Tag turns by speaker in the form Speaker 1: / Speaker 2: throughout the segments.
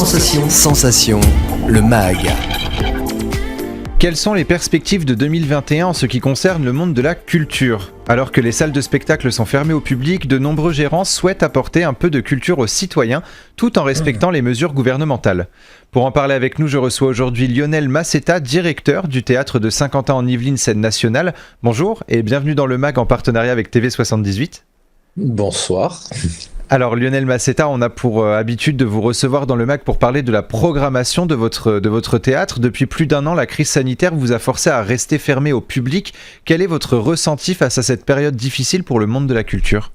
Speaker 1: Sensation, le MAG.
Speaker 2: Quelles sont les perspectives de 2021 en ce qui concerne le monde de la culture ? Alors que les salles de spectacle sont fermées au public, de nombreux gérants souhaitent apporter un peu de culture aux citoyens, tout en respectant les mesures gouvernementales. Pour en parler avec nous, je reçois aujourd'hui Lionel Massetta, directeur du théâtre de Saint-Quentin en Yvelines, scène nationale. Bonjour et bienvenue dans le MAG en partenariat avec TV78.
Speaker 3: Bonsoir.
Speaker 2: Alors Lionel Massetta, on a pour habitude de vous recevoir dans le MAG pour parler de la programmation de votre théâtre. Depuis plus d'un an, la crise sanitaire vous a forcé à rester fermé au public. Quel est votre ressenti face à cette période difficile pour le monde de la culture ?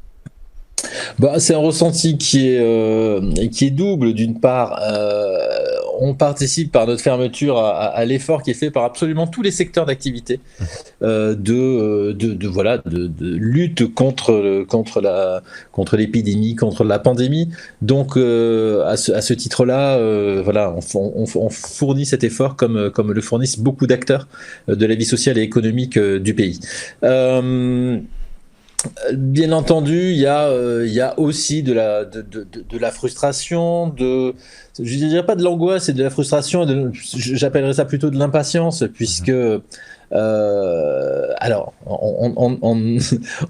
Speaker 3: C'est un ressenti qui est double. D'une part, on participe par notre fermeture à l'effort qui est fait par absolument tous les secteurs d'activité de lutte contre l'épidémie, contre la pandémie. Donc, à ce titre-là, on fournit cet effort comme le fournissent beaucoup d'acteurs de la vie sociale et économique du pays. Bien entendu, il y a aussi de la frustration, je dirais pas de l'angoisse, c'est de la frustration, j'appellerais ça plutôt de l'impatience, puisque alors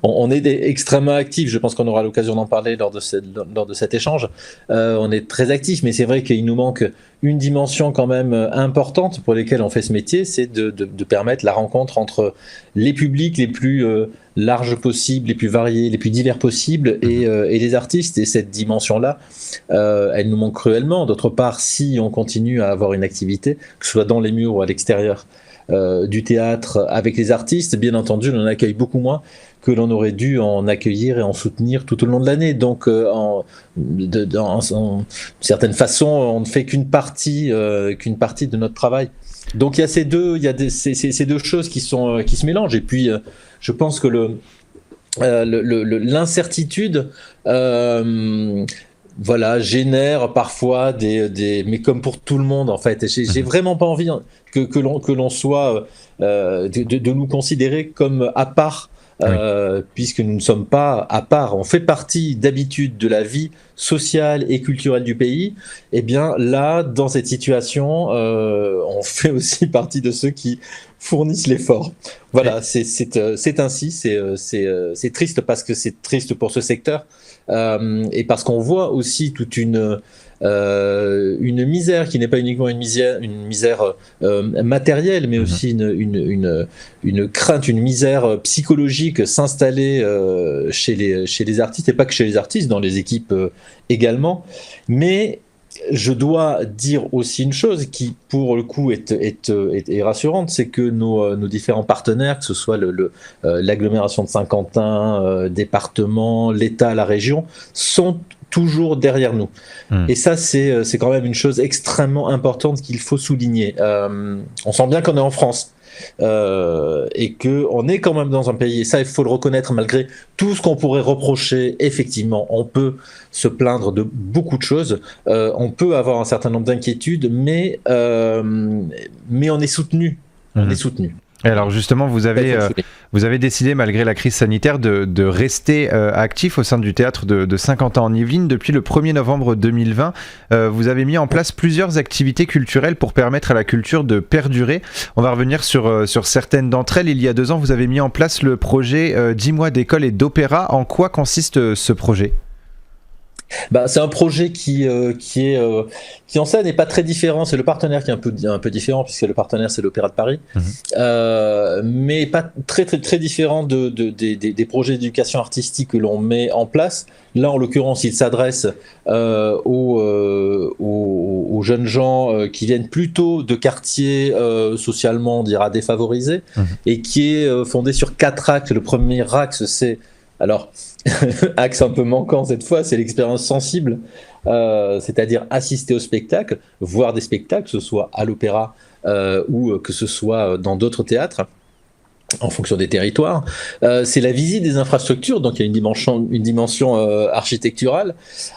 Speaker 3: on est extrêmement actifs. Je pense qu'on aura l'occasion d'en parler lors de cet échange. On est très actifs, mais c'est vrai qu'il nous manque une dimension quand même importante pour lesquelles on fait ce métier, c'est de permettre la rencontre entre les publics les plus larges possibles, les plus variés, les plus divers possibles et les artistes. Et cette dimension-là, elle nous manque cruellement. D'autre part, si on continue à avoir une activité, que ce soit dans les murs ou à l'extérieur du théâtre avec les artistes, bien entendu, on en accueille beaucoup moins que l'on aurait dû en accueillir et en soutenir tout au long de l'année. Donc, d'une certaine façon, on ne fait qu'une partie de notre travail. Donc, il y a ces deux choses qui se mélangent. Et puis, je pense que l'incertitude, génère parfois mais comme pour tout le monde en fait. J'ai vraiment pas envie que l'on soit de nous considérer comme à part. Puisque nous ne sommes pas à part, on fait partie d'habitude de la vie sociale et culturelle du pays. Et bien là, dans cette situation, on fait aussi partie de ceux qui fournissent l'effort. Voilà, c'est ainsi. C'est triste parce que c'est triste pour ce secteur et parce qu'on voit aussi toute une misère qui n'est pas uniquement une misère matérielle, mais aussi une crainte, une misère psychologique s'installer chez les artistes, et pas que chez les artistes, dans les équipes également. Mais je dois dire aussi une chose qui, pour le coup, est rassurante, c'est que nos différents partenaires, que ce soit l'agglomération de Saint-Quentin, département, l'État, la région, sont toujours derrière nous. Et ça, c'est quand même une chose extrêmement importante qu'il faut souligner. On sent bien qu'on est en France. Et qu'on est quand même dans un pays, et ça il faut le reconnaître, malgré tout ce qu'on pourrait reprocher. Effectivement, on peut se plaindre de beaucoup de choses, on peut avoir un certain nombre d'inquiétudes, mais on est soutenu. On est soutenu.
Speaker 2: Et alors justement, vous avez décidé, malgré la crise sanitaire, de rester actif au sein du théâtre de Saint-Quentin en Yvelines. Depuis le 1er novembre 2020, vous avez mis en place plusieurs activités culturelles pour permettre à la culture de perdurer. On va revenir sur certaines d'entre elles. Il y a 2 ans, vous avez mis en place le projet 10 mois d'école et d'opéra. En quoi consiste ce projet ?
Speaker 3: C'est un projet qui en scène n'est pas très différent. C'est le partenaire qui est un peu différent, puisque le partenaire c'est l'Opéra de Paris, mais pas très très très différent des projets d'éducation artistique que l'on met en place. Là, en l'occurrence, il s'adresse aux jeunes gens qui viennent plutôt de quartiers socialement, on dira, défavorisés, et qui est fondé sur 4 axes. Le premier axe, c'est axe un peu manquant cette fois, c'est l'expérience sensible, c'est-à-dire assister au spectacle, voir des spectacles, que ce soit à l'opéra ou que ce soit dans d'autres théâtres. en fonction des territoires. C'est la visite des infrastructures, donc il y a une dimension architecturale.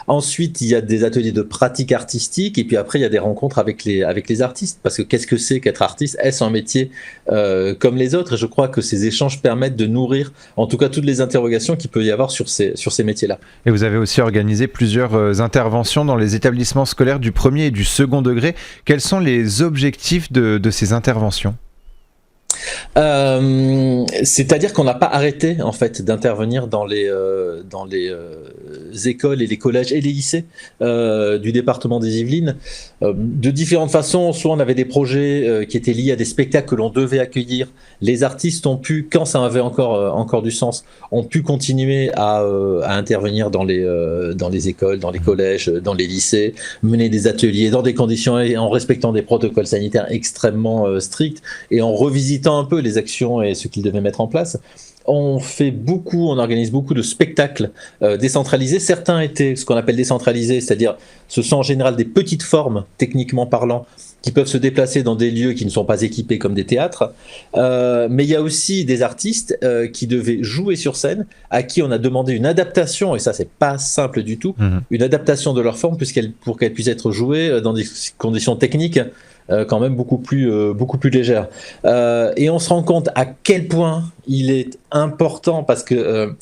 Speaker 3: Ensuite, il y a des ateliers de pratique artistique, et puis après, il y a des rencontres avec les artistes, parce que qu'est-ce que c'est qu'être artiste? Est-ce un métier comme les autres? Et je crois que ces échanges permettent de nourrir, en tout cas, toutes les interrogations qu'il peut y avoir sur ces métiers-là.
Speaker 2: Et vous avez aussi organisé plusieurs interventions dans les établissements scolaires du premier et du second degré. Quels sont les objectifs de ces interventions ?
Speaker 3: C'est-à-dire qu'on n'a pas arrêté en fait d'intervenir dans les écoles et les collèges et les lycées du département des Yvelines de différentes façons. Soit on avait des projets qui étaient liés à des spectacles que l'on devait accueillir. Les artistes ont pu, quand ça avait encore du sens, ont pu continuer à intervenir dans les écoles, dans les collèges, dans les lycées, mener des ateliers dans des conditions et en respectant des protocoles sanitaires extrêmement stricts et en revisitant un peu les actions et ce qu'ils devaient mettre en place. On organise beaucoup de spectacles décentralisés. Certains étaient ce qu'on appelle décentralisés, c'est-à-dire ce sont en général des petites formes, techniquement parlant, qui peuvent se déplacer dans des lieux qui ne sont pas équipés comme des théâtres. Mais il y a aussi des artistes qui devaient jouer sur scène, à qui on a demandé une adaptation, et ça c'est pas simple du tout, une adaptation de leur forme pour qu'elle puisse être jouée dans des conditions techniques quand même beaucoup plus légère. Et on se rend compte à quel point il est important, parce que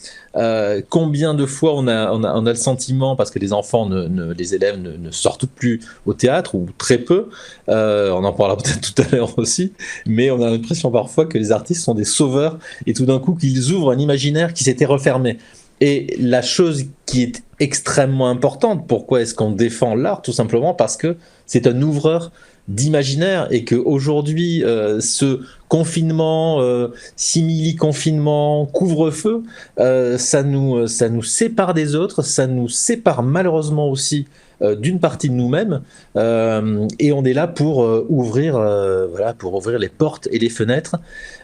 Speaker 3: combien de fois on a le sentiment, parce que les enfants, les élèves ne sortent plus au théâtre, ou très peu, on en parlera peut-être tout à l'heure aussi, mais on a l'impression parfois que les artistes sont des sauveurs, et tout d'un coup qu'ils ouvrent un imaginaire qui s'était refermé. Et la chose qui est extrêmement importante, pourquoi est-ce qu'on défend l'art? Tout simplement parce que c'est un ouvreur d'imaginaire, et qu'aujourd'hui, ce confinement, simili-confinement, couvre-feu, ça nous sépare des autres, ça nous sépare malheureusement aussi d'une partie de nous-mêmes, et on est là pour ouvrir les portes et les fenêtres,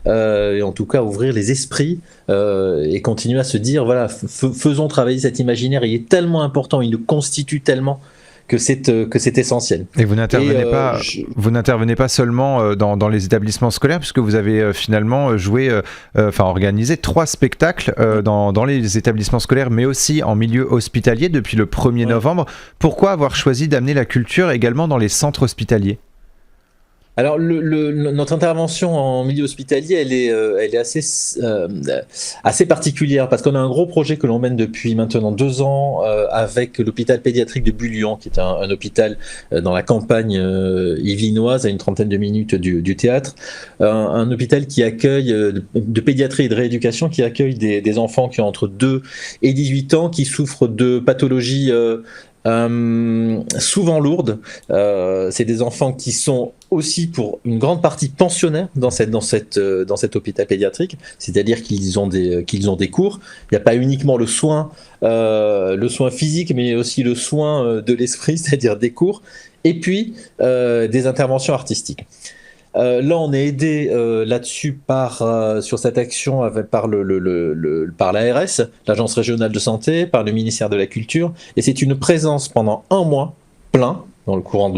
Speaker 3: et en tout cas ouvrir les esprits, et continuer à se dire, voilà, faisons travailler cet imaginaire, il est tellement important, il nous constitue tellement que c'est essentiel.
Speaker 2: Et vous n'intervenez pas seulement dans les établissements scolaires, puisque vous avez finalement organisé 3 spectacles dans les établissements scolaires, mais aussi en milieu hospitalier depuis le 1er novembre. Pourquoi avoir choisi d'amener la culture également dans les centres hospitaliers ?
Speaker 3: Alors, notre intervention en milieu hospitalier, elle est assez particulière, parce qu'on a un gros projet que l'on mène depuis maintenant 2 ans avec l'hôpital pédiatrique de Bullion, qui est un hôpital dans la campagne yvelinoise, à une 30aine de minutes du théâtre. Un hôpital qui accueille, de pédiatrie et de rééducation, qui accueille des enfants qui ont entre 2 et 18 ans, qui souffrent de pathologies souvent lourdes. C'est des enfants qui sont aussi pour une grande partie pensionnaires dans cet hôpital pédiatrique, c'est-à-dire qu'ils ont des cours. Il n'y a pas uniquement le soin physique, mais aussi le soin de l'esprit, c'est-à-dire des cours, et puis des interventions artistiques. Là, on est aidé là-dessus sur cette action par l'ARS, l'Agence régionale de santé, par le ministère de la Culture, et c'est une présence pendant 1 mois plein, dans le courant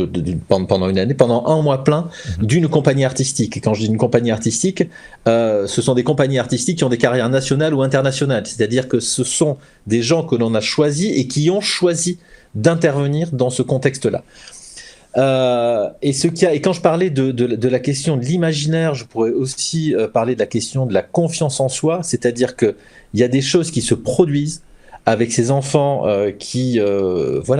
Speaker 3: pendant une année, pendant 1 mois plein, d'une compagnie artistique. Et quand je dis une compagnie artistique, ce sont des compagnies artistiques qui ont des carrières nationales ou internationales, c'est-à-dire que ce sont des gens que l'on a choisis et qui ont choisi d'intervenir dans ce contexte-là. Et quand je parlais de la question de l'imaginaire, je pourrais aussi parler de la question de la confiance en soi, c'est-à-dire qu'il y a des choses qui se produisent avec ces enfants qui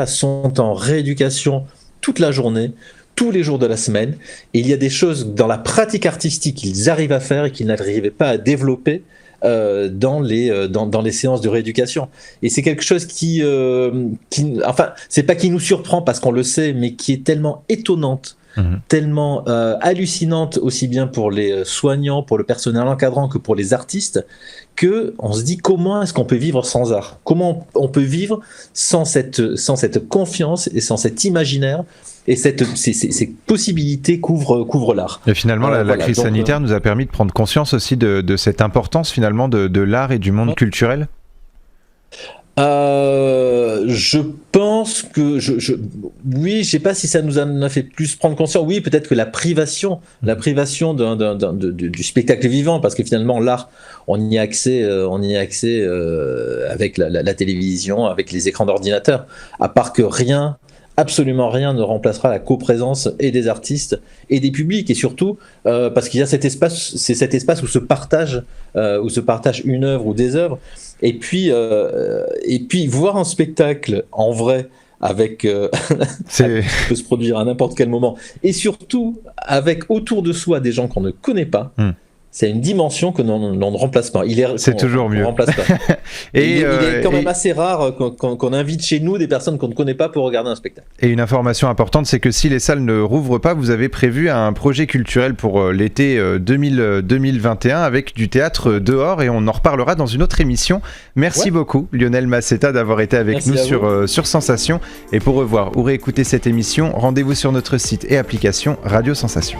Speaker 3: sont en rééducation toute la journée, tous les jours de la semaine, et il y a des choses dans la pratique artistique qu'ils arrivent à faire et qu'ils n'arrivaient pas à développer dans les séances de rééducation. Et c'est quelque chose qui c'est pas qui nous surprend parce qu'on le sait, mais qui est tellement étonnante, tellement hallucinante, aussi bien pour les soignants, pour le personnel encadrant que pour les artistes, que on se dit comment est-ce qu'on peut vivre sans art ? Comment on peut vivre sans cette confiance et sans cet imaginaire ? Et ces possibilités couvrent l'art.
Speaker 2: Et finalement, la crise sanitaire nous a permis de prendre conscience aussi de cette importance finalement de l'art et du monde culturel.
Speaker 3: Je pense que oui, je sais pas si ça nous en a fait plus prendre conscience. Oui, peut-être que la privation du spectacle vivant, parce que finalement l'art, on y a accès avec la télévision, avec les écrans d'ordinateur. À part que absolument rien ne remplacera la coprésence et des artistes et des publics, et surtout parce qu'il y a cet espace où se partage une œuvre ou des œuvres, et puis voir un spectacle en vrai avec ça peut se produire à n'importe quel moment, et surtout avec autour de soi des gens qu'on ne connaît pas. C'est une dimension que l'on ne remplace pas.
Speaker 2: C'est toujours mieux.
Speaker 3: Remplace pas. Et il est quand même assez rare qu'on invite chez nous des personnes qu'on ne connaît pas pour regarder un spectacle.
Speaker 2: Et une information importante, c'est que si les salles ne rouvrent pas, vous avez prévu un projet culturel pour l'été 2021 avec du théâtre dehors, et on en reparlera dans une autre émission. Merci beaucoup Lionel Massetta d'avoir été avec nous sur Sensation. Et pour revoir ou réécouter cette émission, rendez-vous sur notre site et application Radio Sensation.